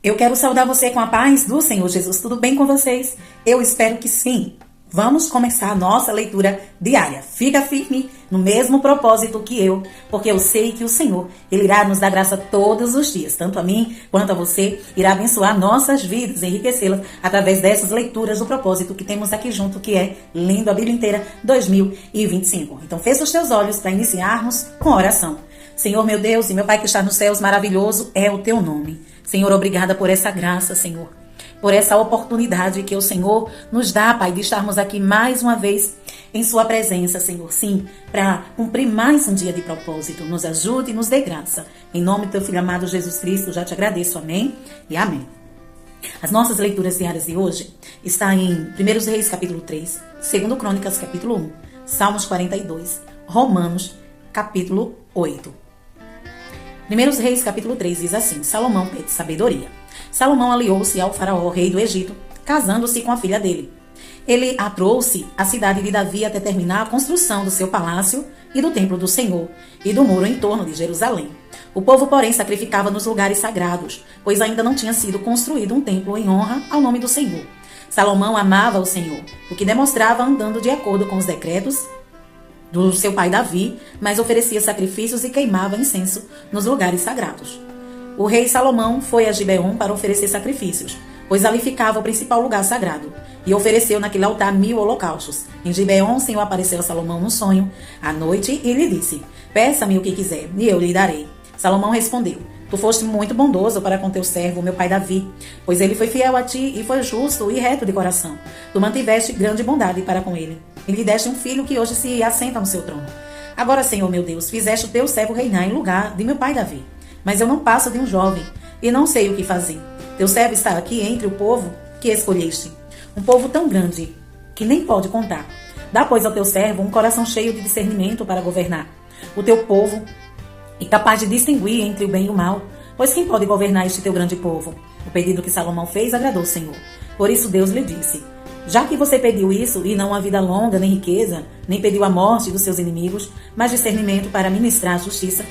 Eu quero saudar você com a paz do Senhor Jesus. Tudo bem com vocês? Eu espero que sim. Vamos começar a nossa leitura diária. Fica firme no mesmo propósito que eu, porque eu sei que o Senhor, Ele irá nos dar graça todos os dias, tanto a mim quanto a você, irá abençoar nossas vidas, enriquecê-las através dessas leituras do propósito que temos aqui junto, que é Lendo a Bíblia Inteira 2025. Então fecha os teus olhos para iniciarmos com a oração. Senhor, meu Deus e meu Pai que está nos céus, maravilhoso é o teu nome. Senhor, obrigada por essa graça, Senhor, por essa oportunidade que o Senhor nos dá, Pai, de estarmos aqui mais uma vez em sua presença, Senhor, sim, para cumprir mais um dia de propósito. Nos ajude e nos dê graça. Em nome do teu Filho amado Jesus Cristo, já te agradeço. Amém e amém. As nossas leituras diárias de hoje estão em 1 Reis, capítulo 3, 2 Crônicas, capítulo 1, Salmos 42, Romanos, capítulo 8. 1 Reis, capítulo 3, diz assim: Salomão pede sabedoria. Salomão aliou-se ao faraó, rei do Egito, casando-se com a filha dele. Ele a trouxe à cidade de Davi até terminar a construção do seu palácio e do templo do Senhor e do muro em torno de Jerusalém. O povo, porém, sacrificava nos lugares sagrados, pois ainda não tinha sido construído um templo em honra ao nome do Senhor. Salomão amava o Senhor, o que demonstrava andando de acordo com os decretos do seu pai Davi, mas oferecia sacrifícios e queimava incenso nos lugares sagrados. O rei Salomão foi a Gibeon para oferecer sacrifícios, pois ali ficava o principal lugar sagrado, e ofereceu naquele altar 1000 holocaustos. Em Gibeon, o Senhor apareceu a Salomão num sonho à noite e lhe disse: Peça-me o que quiser, e eu lhe darei. Salomão respondeu: Tu foste muito bondoso para com teu servo, meu pai Davi, pois ele foi fiel a ti e foi justo e reto de coração. Tu mantiveste grande bondade para com ele, e lhe deste um filho que hoje se assenta no seu trono. Agora, Senhor meu Deus, fizeste o teu servo reinar em lugar de meu pai Davi. Mas eu não passo de um jovem, e não sei o que fazer. Teu servo está aqui entre o povo que escolheste, um povo tão grande que nem pode contar. Dá, pois, ao teu servo um coração cheio de discernimento para governar o teu povo e capaz de distinguir entre o bem e o mal, pois quem pode governar este teu grande povo? O pedido que Salomão fez agradou o Senhor. Por isso Deus lhe disse: Já que você pediu isso, e não uma vida longa, nem riqueza, nem pediu a morte dos seus inimigos, mas discernimento para ministrar a justiça,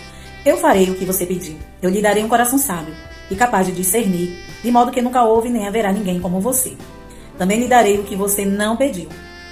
eu farei o que você pediu. Eu lhe darei um coração sábio e capaz de discernir, de modo que nunca houve nem haverá ninguém como você. Também lhe darei o que você não pediu,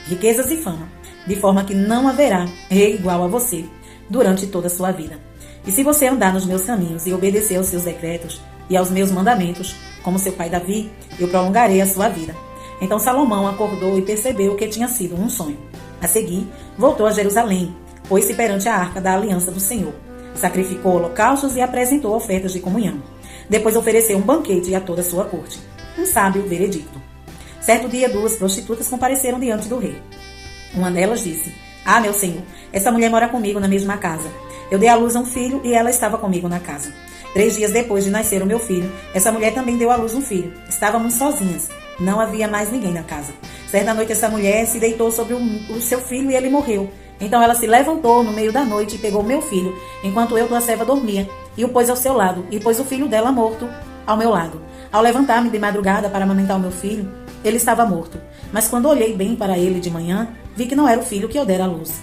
riquezas e fama, de forma que não haverá rei igual a você durante toda a sua vida. E se você andar nos meus caminhos e obedecer aos seus decretos e aos meus mandamentos, como seu pai Davi, eu prolongarei a sua vida. Então Salomão acordou e percebeu que tinha sido um sonho. A seguir, voltou a Jerusalém, pôs-se perante a arca da aliança do Senhor. Sacrificou holocaustos e apresentou ofertas de comunhão. Depois ofereceu um banquete a toda a sua corte. Um sábio veredicto. Certo dia, 2 prostitutas compareceram diante do rei. Uma delas disse: Ah, meu senhor, essa mulher mora comigo na mesma casa. Eu dei à luz a um filho e ela estava comigo na casa. 3 dias depois de nascer o meu filho, essa mulher também deu à luz um filho. Estávamos sozinhas. Não havia mais ninguém na casa. Certa noite, essa mulher se deitou sobre o seu filho e ele morreu. Então ela se levantou no meio da noite e pegou meu filho, enquanto eu, tua serva, dormia, e o pôs ao seu lado, e pôs o filho dela morto ao meu lado. Ao levantar-me de madrugada para amamentar o meu filho, ele estava morto. Mas quando olhei bem para ele de manhã, vi que não era o filho que eu dera à luz.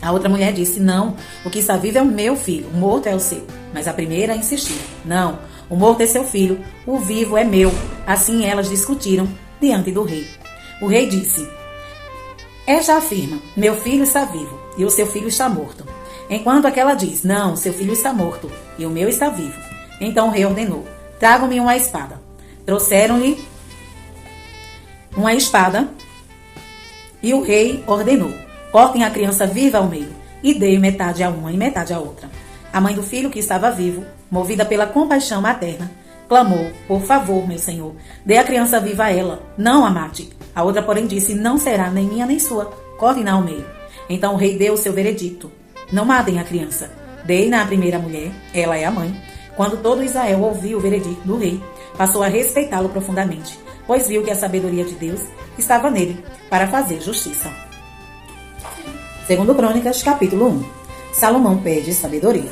A outra mulher disse: Não, o que está vivo é o meu filho, o morto é o seu. Mas a primeira insistiu: Não, o morto é seu filho, o vivo é meu. Assim elas discutiram diante do rei. O rei disse: Esta afirma: Meu filho está vivo e o seu filho está morto. Enquanto aquela diz: Não, seu filho está morto e o meu está vivo. Então o rei ordenou: Tragam-me uma espada. Trouxeram-lhe uma espada e o rei ordenou: Cortem a criança viva ao meio e deem metade a uma e metade a outra. A mãe do filho que estava vivo, movida pela compaixão materna, clamou: Por favor, meu senhor, dê a criança viva a ela, não a mate. A outra, porém, disse: Não será nem minha nem sua, cortem-na ao meio. Então o rei deu o seu veredicto: Não matem a criança, deem-na à primeira mulher, ela é a mãe. Quando todo Israel ouviu o veredicto do rei, passou a respeitá-lo profundamente, pois viu que a sabedoria de Deus estava nele para fazer justiça. 2 Crônicas, capítulo 1. Salomão pede sabedoria.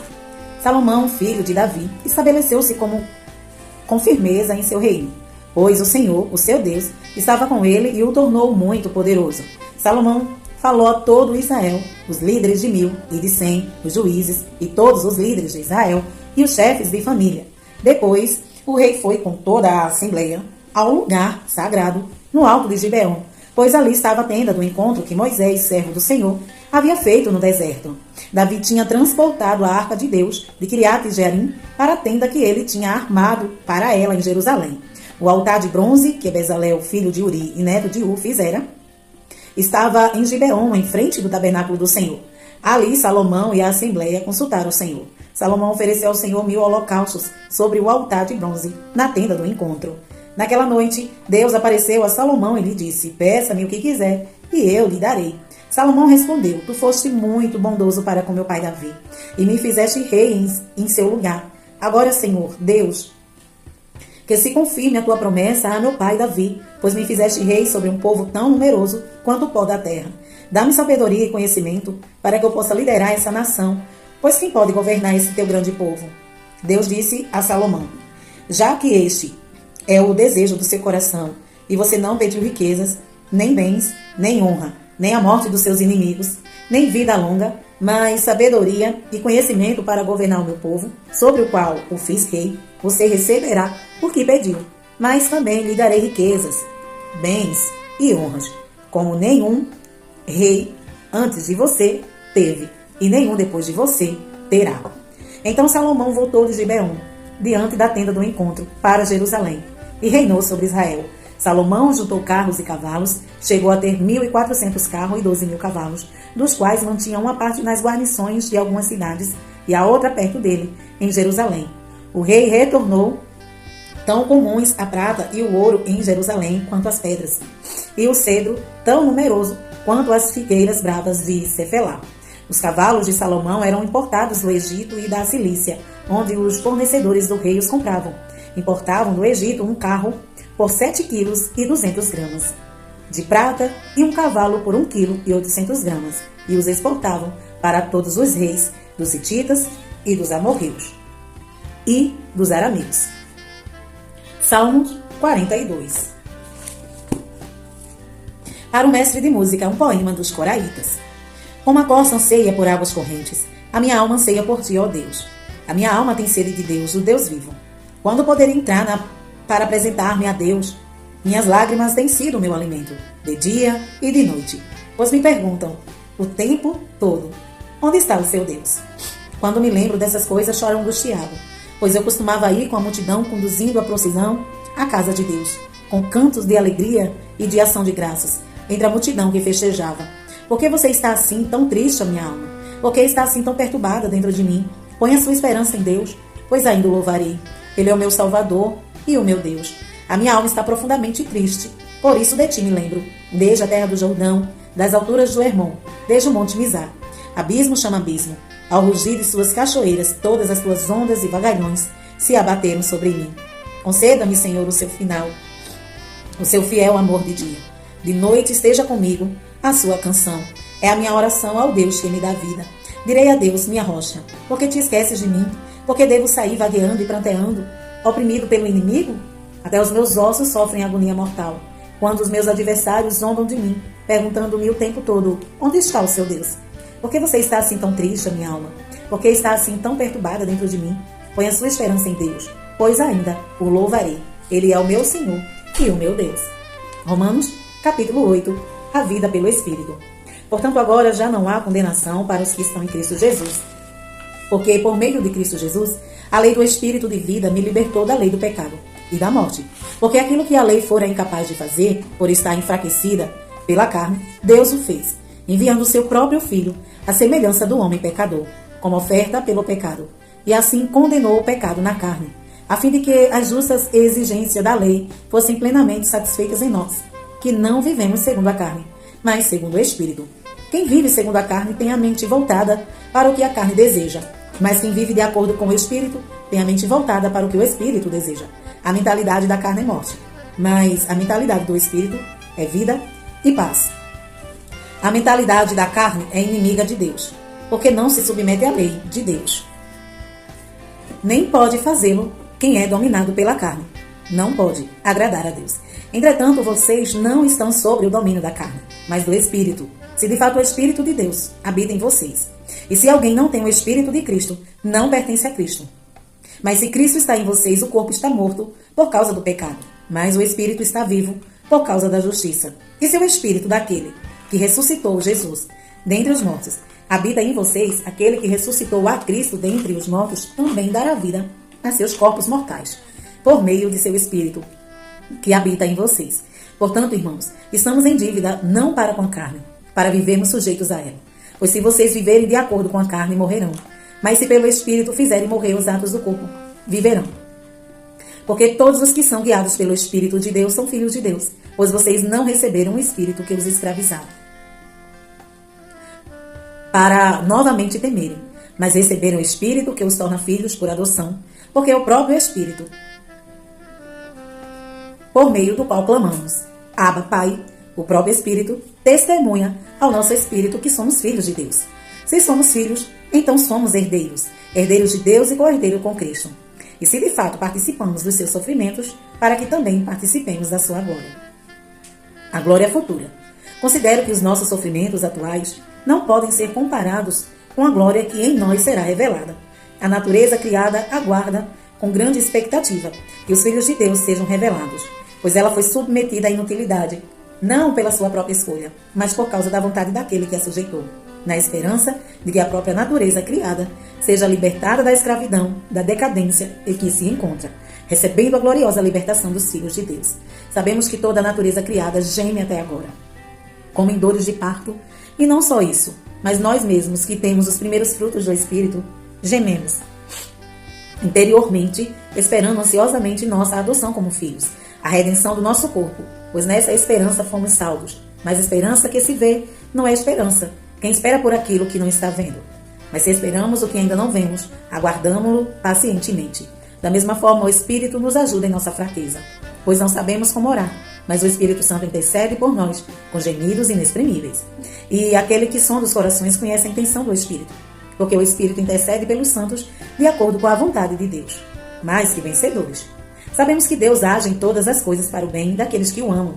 Salomão, filho de Davi, estabeleceu-se com firmeza em seu reino, pois o Senhor, o seu Deus, estava com ele e o tornou muito poderoso. Salomão falou a todo Israel, os líderes de 1000 e de 100, os juízes e todos os líderes de Israel e os chefes de família. Depois O rei foi com toda a assembleia ao lugar sagrado, no alto de Gibeon, pois ali estava a tenda do encontro que Moisés, servo do Senhor, havia feito no deserto. Davi tinha transportado a arca de Deus de Kiriat-Jearim para a tenda que ele tinha armado para ela em Jerusalém. O altar de bronze, que Bezalel, filho de Uri e neto de Ur, fizera, estava em Gibeon, em frente do tabernáculo do Senhor. Ali, Salomão e a assembleia consultaram o Senhor. Salomão ofereceu ao Senhor 1000 holocaustos sobre o altar de bronze, na tenda do encontro. Naquela noite, Deus apareceu a Salomão e lhe disse: peça-me o que quiser, e eu lhe darei. Salomão respondeu: tu foste muito bondoso para com meu pai Davi, e me fizeste rei em seu lugar. Agora, Senhor, Deus, que se confirme a tua promessa a meu pai Davi, pois me fizeste rei sobre um povo tão numeroso quanto o pó da terra. Dá-me sabedoria e conhecimento para que eu possa liderar essa nação, pois quem pode governar esse teu grande povo? Deus disse a Salomão: já que este é o desejo do seu coração, e você não pediu riquezas, nem bens, nem honra, nem a morte dos seus inimigos, nem vida longa, mas sabedoria e conhecimento para governar o meu povo, sobre o qual o fiz rei, você receberá o que pediu. Mas também lhe darei riquezas, bens e honras, como nenhum rei antes de você teve, e nenhum depois de você terá. Então Salomão voltou de Gibeon, diante da tenda do encontro, para Jerusalém, e reinou sobre Israel. Salomão juntou carros e cavalos, chegou a ter 1.400 carros e 12.000 cavalos, dos quais mantinha uma parte nas guarnições de algumas cidades e a outra perto dele, em Jerusalém. O rei retornou tão comuns a prata e o ouro em Jerusalém quanto as pedras, e o cedro tão numeroso quanto as figueiras bravas de Cefelá. Os cavalos de Salomão eram importados do Egito e da Cilícia, onde os fornecedores do rei os compravam. Importavam do Egito um carro por 7 quilos e 200 gramas de prata e um cavalo por 1 quilo e 800 gramas, e os exportavam para todos os reis dos hititas e dos amorreus e dos arameus. Salmos 42. Para o mestre de música, um poema dos coraitas. Como a corça anseia por águas correntes, a minha alma anseia por ti, ó Deus. A minha alma tem sede de Deus, o Deus vivo. Quando poderei entrar para apresentar-me a Deus? Minhas lágrimas têm sido o meu alimento, de dia e de noite. Pois me perguntam, o tempo todo, onde está o seu Deus? Quando me lembro dessas coisas, choro angustiado, pois eu costumava ir com a multidão conduzindo a procissão à casa de Deus, com cantos de alegria e de ação de graças, entre a multidão que festejava. Por que você está assim tão triste, a minha alma? Por que está assim tão perturbada dentro de mim? Põe a sua esperança em Deus, pois ainda o louvarei. Ele é o meu Salvador e o meu Deus. A minha alma está profundamente triste, por isso de ti me lembro, desde a terra do Jordão, das alturas do Hermon, desde o monte Mizar. Abismo chama abismo, ao rugir de suas cachoeiras, todas as suas ondas e vagalhões se abateram sobre mim. Conceda-me, Senhor, o seu final, o seu fiel amor de dia. De noite esteja comigo a sua canção. É a minha oração ao Deus que me dá vida. Direi a Deus, minha rocha, porque te esqueces de mim? Porque devo sair vagueando e pranteando, oprimido pelo inimigo? Até os meus ossos sofrem agonia mortal, quando os meus adversários zombam de mim, perguntando-me o tempo todo, onde está o seu Deus? Por que você está assim tão triste, minha alma? Por que está assim tão perturbada dentro de mim? Põe a sua esperança em Deus, pois ainda o louvarei. Ele é o meu Senhor e o meu Deus. Romanos, capítulo 8, a vida pelo Espírito. Portanto, agora já não há condenação para os que estão em Cristo Jesus. Porque, por meio de Cristo Jesus, a lei do Espírito de vida me libertou da lei do pecado e da morte. Porque aquilo que a lei fora incapaz de fazer, por estar enfraquecida pela carne, Deus o fez, enviando o seu próprio Filho, à semelhança do homem pecador, como oferta pelo pecado. E assim condenou o pecado na carne, a fim de que as justas exigências da lei fossem plenamente satisfeitas em nós, que não vivemos segundo a carne, mas segundo o Espírito. Quem vive segundo a carne tem a mente voltada para o que a carne deseja, mas quem vive de acordo com o Espírito tem a mente voltada para o que o Espírito deseja. A mentalidade da carne é morte, mas a mentalidade do Espírito é vida e paz. A mentalidade da carne é inimiga de Deus, porque não se submete à lei de Deus. Nem pode fazê-lo quem é dominado pela carne. Não pode agradar a Deus. Entretanto, vocês não estão sob o domínio da carne, mas do Espírito. Se de fato o Espírito de Deus habita em vocês. E se alguém não tem o Espírito de Cristo, não pertence a Cristo. Mas se Cristo está em vocês, o corpo está morto por causa do pecado, mas o espírito está vivo por causa da justiça. E se o espírito daquele que ressuscitou Jesus dentre os mortos habita em vocês, aquele que ressuscitou a Cristo dentre os mortos também dará vida a seus corpos mortais, por meio de seu espírito que habita em vocês. Portanto, irmãos, estamos em dívida não para com a carne, para vivermos sujeitos a ela. Pois se vocês viverem de acordo com a carne, morrerão. Mas se pelo Espírito fizerem morrer os atos do corpo, viverão. Porque todos os que são guiados pelo Espírito de Deus são filhos de Deus, pois vocês não receberam um espírito que os escravizava, para novamente temerem, mas receberam o Espírito que os torna filhos por adoção, porque é o próprio Espírito, por meio do qual clamamos: Abba, Pai. O próprio Espírito testemunha ao nosso espírito que somos filhos de Deus. Se somos filhos, então somos herdeiros, herdeiros de Deus e co-herdeiros com Cristo. E se de fato participamos dos seus sofrimentos, para que também participemos da sua glória. A glória futura. Considero que os nossos sofrimentos atuais não podem ser comparados com a glória que em nós será revelada. A natureza criada aguarda com grande expectativa que os filhos de Deus sejam revelados, pois ela foi submetida à inutilidade, não pela sua própria escolha, mas por causa da vontade daquele que a sujeitou, na esperança de que a própria natureza criada seja libertada da escravidão, da decadência em que se encontra, recebendo a gloriosa libertação dos filhos de Deus. Sabemos que toda a natureza criada geme até agora, como em dores de parto, e não só isso, mas nós mesmos que temos os primeiros frutos do Espírito, gememos interiormente, esperando ansiosamente nossa adoção como filhos, a redenção do nosso corpo, pois nessa esperança fomos salvos. Mas esperança que se vê não é esperança. Quem espera por aquilo que não está vendo? Mas se esperamos o que ainda não vemos, aguardamo-lo pacientemente. Da mesma forma, o Espírito nos ajuda em nossa fraqueza, pois não sabemos como orar, mas o Espírito Santo intercede por nós com gemidos inexprimíveis. E aquele que sonda os corações conhece a intenção do Espírito, porque o Espírito intercede pelos santos de acordo com a vontade de Deus, mais que vencedores. Sabemos que Deus age em todas as coisas para o bem daqueles que o amam,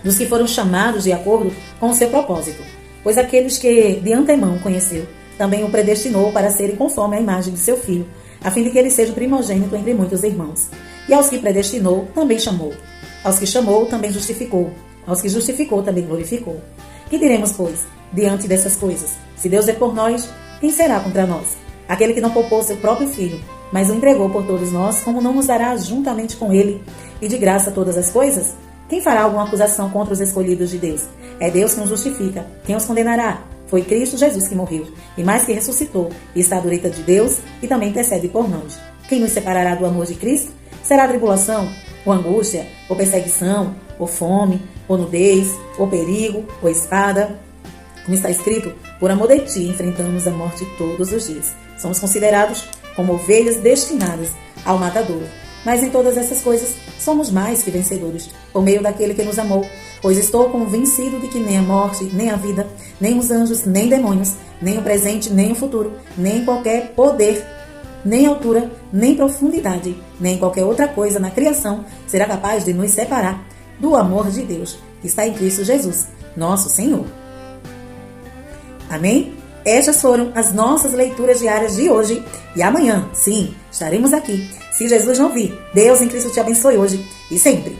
dos que foram chamados de acordo com o seu propósito. Pois aqueles que de antemão conheceu, também o predestinou para serem conforme a imagem de seu Filho, a fim de que ele seja o primogênito entre muitos irmãos. E aos que predestinou, também chamou. Aos que chamou, também justificou. Aos que justificou, também glorificou. Que diremos, pois, diante dessas coisas? Se Deus é por nós, quem será contra nós? Aquele que não poupou seu próprio Filho, mas o entregou por todos nós, como não nos dará juntamente com ele, e de graça todas as coisas? Quem fará alguma acusação contra os escolhidos de Deus? É Deus quem os justifica. Quem os condenará? Foi Cristo Jesus que morreu, e mais que ressuscitou, e está à direita de Deus, e também intercede por nós. Quem nos separará do amor de Cristo? Será a tribulação, ou angústia, ou perseguição, ou fome, ou nudez, ou perigo, ou espada? Como está escrito, por amor de ti enfrentamos a morte todos os dias. Somos considerados como ovelhas destinadas ao matadouro. Mas em todas essas coisas somos mais que vencedores, por meio daquele que nos amou. Pois estou convencido de que nem a morte, nem a vida, nem os anjos, nem demônios, nem o presente, nem o futuro, nem qualquer poder, nem altura, nem profundidade, nem qualquer outra coisa na criação será capaz de nos separar do amor de Deus, que está em Cristo Jesus, nosso Senhor. Amém? Estas foram as nossas leituras diárias de hoje e amanhã, sim, estaremos aqui. Se Jesus não vir, Deus em Cristo te abençoe hoje e sempre.